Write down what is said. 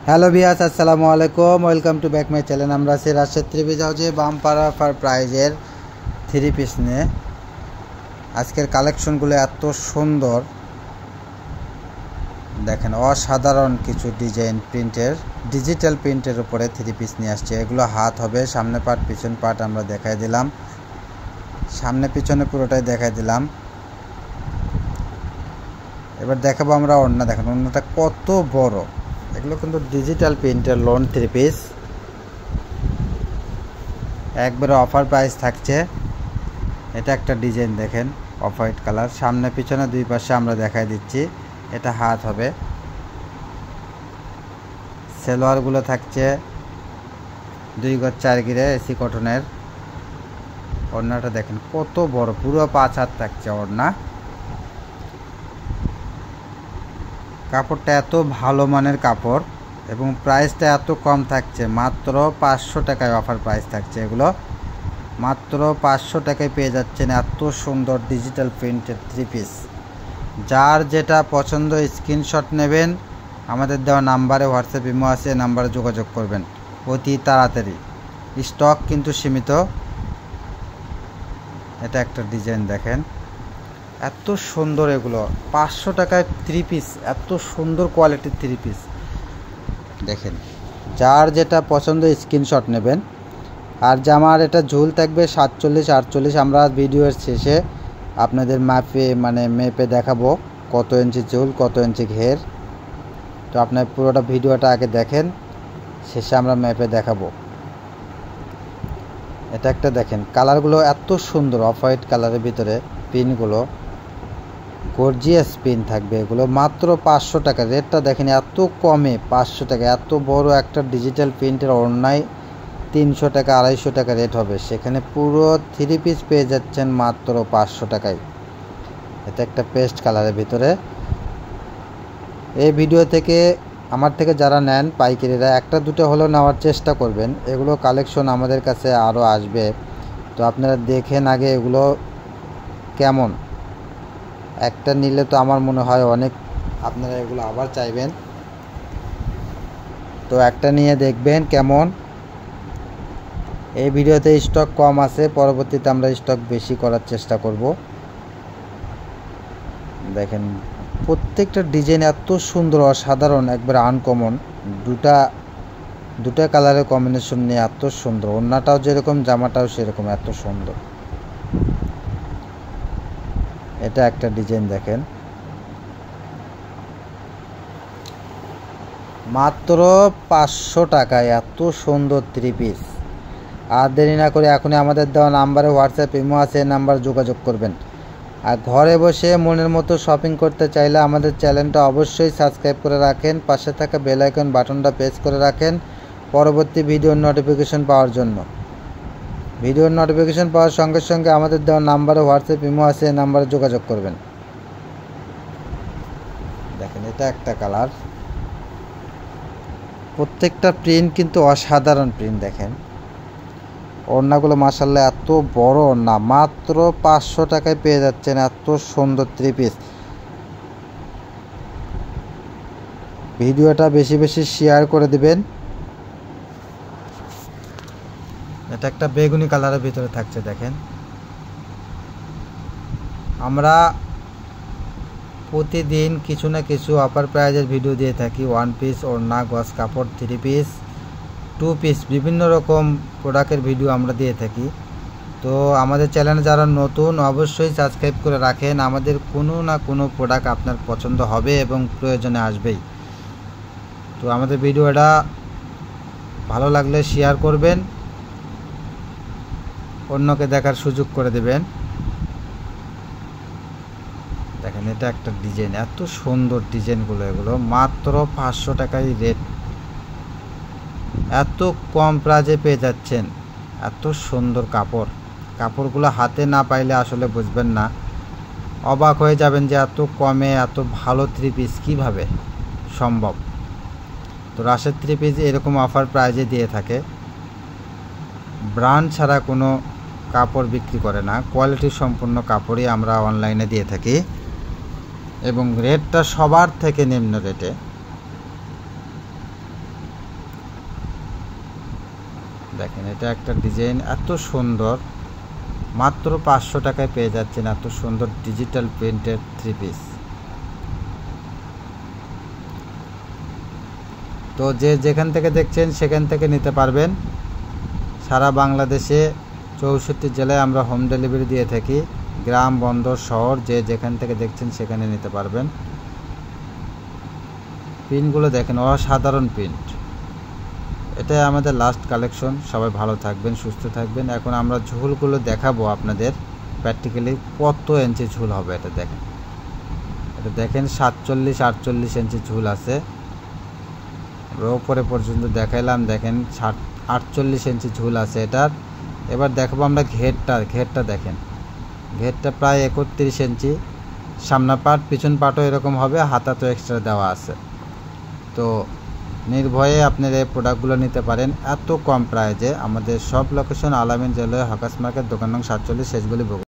Hello viewers, আসসালামু আলাইকুম। Welcome to back my channel. আমরা আছি রাজশাহী থ্রি পিস হাউসে বাম্পার অফার প্রাইজের থ্রি পিস নিয়ে। আজকের কালেকশনগুলো এত সুন্দর, দেখেন অসাধারণ কিছু ডিজাইন প্রিন্টের, ডিজিটাল প্রিন্টের উপরে থ্রি পিস নিয়ে আসছে। এগুলো হাত হবে, সামনে পার্ট পিছন পার্ট আমরা দেখাই দিলাম, সামনে পিছনে পুরোটাই দেখাই দিলাম। এবার দেখাবো আমরা ওড়না। দেখেন ওড়নাটা কত বড়। এগুলো কিন্তু ডিজিটাল প্রিন্টের লোন থ্রি পিস, একবারে অফার প্রাইস থাকছে। এটা একটা ডিজাইন দেখেন, অফ হোয়াইট কালার, সামনে পিছনে দুই পাশে আমরা দেখাই দিচ্ছি। এটা হাত হবে। সেলোয়ারগুলো থাকছে 2 গজ 4 গিরে এসি কটনের। ওড়নাটা দেখেন কত বড়, পুরো 5 হাত থাকছে ওড়না। কাপড়টা এত ভালো মানের কাপড় এবং প্রাইসটা এত কম থাকছে, মাত্র 500 টাকায় অফার প্রাইস থাকছে। এগুলো মাত্র 500 টাকায় পেয়ে যাচ্ছেন এত সুন্দর ডিজিটাল প্রিন্টের থ্রি পিস। যার যেটা পছন্দ স্ক্রিনশট নেবেন, আমাদের দেওয়া নাম্বারে হোয়াটসঅ্যাপ ইমো আছে, নাম্বারে যোগাযোগ করবেন অতি তাড়াতাড়ি। স্টক কিন্তু সীমিত। এটা একটা ডিজাইন দেখেন, এত সুন্দর। এগুলো 500 টাকায় থ্রি পিস, এত সুন্দর কোয়ালিটির থ্রি পিস দেখেন। যার যেটা পছন্দ স্ক্রিনশট নেবেন। আর জামার এটা ঝুল থাকবে 47-48। আমরা ভিডিওর শেষে আপনাদের মেপে দেখাবো কত ইঞ্চি ঝুল, কত ইঞ্চি ঘের। তো আপনার পুরোটা ভিডিওটা আগে দেখেন, শেষে আমরা মেপে দেখাবো। এটা একটা দেখেন, কালারগুলো এত সুন্দর, অফ হোয়াইট কালারের ভিতরে পিনগুলো গর্জিয়াস পিন থাকবে। এগুলো মাত্র 500 টাকা। রেটটা দেখেন এত কমে, 500 টাকা। এত বড় একটা ডিজিটাল প্রিন্টের ওড়নায় 300 টাকা 250 টাকা রেট হবে, সেখানে পুরো থ্রি পিস পেয়ে যাচ্ছেন মাত্র 500 টাকায়। এটা একটা পেস্ট কালারের ভিতরে। এই ভিডিও থেকে আমার থেকে যারা নেন পাইকারিরা, একটা দুটো হলেও নেওয়ার চেষ্টা করবেন। এগুলো কালেকশন আমাদের কাছে আরও আসবে, তো আপনারা দেখেন আগে এগুলো কেমন। একটা নিলে তো আমার মনে হয় অনেক, আপনারা এগুলো আবার চাইবেন। তো একটা নিয়ে দেখবেন কেমন। এই ভিডিওতে স্টক কম আছে, পরবর্তীতে আমরা স্টক বেশি করার চেষ্টা করব। দেখেন প্রত্যেকটা ডিজাইন এত সুন্দর, অসাধারণ, একবার আনকমন। দুটা কালারের কম্বিনেশন নিয়ে এত সুন্দর। ওড়নাটাও যেরকম, জামাটাও সেরকম, এত সুন্দর। এটা একটা ডিজাইন দেখেন, মাত্র 500 টাকায় এত সুন্দর থ্রি পিস। আর দেরি না করে এখনই আমাদের দেওয়া নাম্বারে হোয়াটসঅ্যাপ ইমো আছে, নাম্বার যোগাযোগ করবেন। আর ঘরে বসে মনের মতো শপিং করতে চাইলে আমাদের চ্যানেলটা অবশ্যই সাবস্ক্রাইব করে রাখেন, পাশে থাকা বেল আইকন বাটনটা প্রেস করে রাখেন পরবর্তী ভিডিওর নোটিফিকেশন পাওয়ার জন্য। ভিডিওর নোটিফিকেশন পাওয়ার সঙ্গে সঙ্গে আমাদের দেওয়া নাম্বারে হোয়াটসঅ্যাপ ইমো আছে, নাম্বারে যোগাযোগ করবেন। দেখেন এটা একটা কালার। প্রত্যেকটা প্রিন্ট কিন্তু অসাধারণ প্রিন্ট দেখেন। ওড়নাগুলো মাশাআল্লাহ এত বড় ওড়না, মাত্র 500 টাকায় পেয়ে যাচ্ছেন এত সুন্দর থ্রি পিস। ভিডিওটা বেশি বেশি শেয়ার করে দিবেন। এটা একটা বেগুনি কালারের ভিতরে থাকছে দেখেন। আমরা প্রতিদিন কিছু না কিছু অফার প্রাইজের ভিডিও দিয়ে থাকি। ওয়ান পিস, ওড়না, গজ কাপড়, থ্রি পিস, টু পিস, বিভিন্ন রকম প্রোডাক্টের ভিডিও আমরা দিয়ে থাকি। তো আমাদের চ্যানেলে যারা নতুন, অবশ্যই সাবস্ক্রাইব করে রাখেন। আমাদের কোনো না কোনো প্রোডাক্ট আপনার পছন্দ হবে এবং প্রয়োজনে আসবেই। তো আমাদের ভিডিওটা ভালো লাগলে শেয়ার করবেন, অন্যকে দেখার সুযোগ করে দেবেন। দেখেন এটা একটা ডিজাইন, এত সুন্দর ডিজাইনগুলো। এগুলো মাত্র 500 টাকায় রেট, এত কম প্রাইজে পেয়ে যাচ্ছেন এত সুন্দর কাপড়। কাপড়গুলো হাতে না পাইলে আসলে বুঝবেন না, অবাক হয়ে যাবেন যে এত কমে এত ভালো থ্রি পিস কীভাবে সম্ভব। তো রাজশাহী থ্রি পিস এরকম অফার প্রাইজে দিয়ে থাকে। ব্র্যান্ড ছাড়া কোনো কাপড় বিক্রি করে না, কোয়ালিটি সম্পূর্ণ কাপড়ই আমরা অনলাইনে দিয়ে থাকি এবং রেটটা সবার থেকে নিম্ন রেটে। দেখেন এটা একটা ডিজাইন, এত সুন্দর, মাত্র 500 টাকায় পেয়ে যাচ্ছেন এত সুন্দর ডিজিটাল প্রিন্টের 3 পিস। তো যে যেখান থেকে দেখছেন সেখান থেকে নিতে পারবেন। সারা বাংলাদেশে 64 জেলায় আমরা হোম ডেলিভারি দিয়ে থাকি। গ্রাম, বন্দর, শহর যে যেখান থেকে দেখছেন সেখানে নিতে পারবেন। প্রিন্টগুলো দেখেন, অসাধারণ প্রিন্ট। এটাই আমাদের লাস্ট কালেকশন। সবাই ভালো থাকবেন, সুস্থ থাকবেন। এখন আমরা ঝুলগুলো দেখাবো আপনাদের প্র্যাকটিক্যালি কত ইঞ্চি ঝুল হবে। এটা দেখেন 47-48 ইঞ্চি ঝুল আছে। উপরে পর্যন্ত দেখাইলাম, দেখেন 48 ইঞ্চি ঝুল আছে এটার। এবার দেখাবো আমরা ঘেরটা দেখেন, ঘেরটা প্রায় 31 ইঞ্চি। সামনা পার্ট, পিছন পার্টও এরকম হবে, হাতা তো এক্সট্রা দেওয়া আছে। তো নির্ভয়ে আপনারা এই প্রোডাক্টগুলো নিতে পারেন এত কম প্রাইজে। আমাদের সব লোকেশন আলামিন জুয়েলারি, হকার্স মার্কেট, দোকান নং 47, শেষগুলি।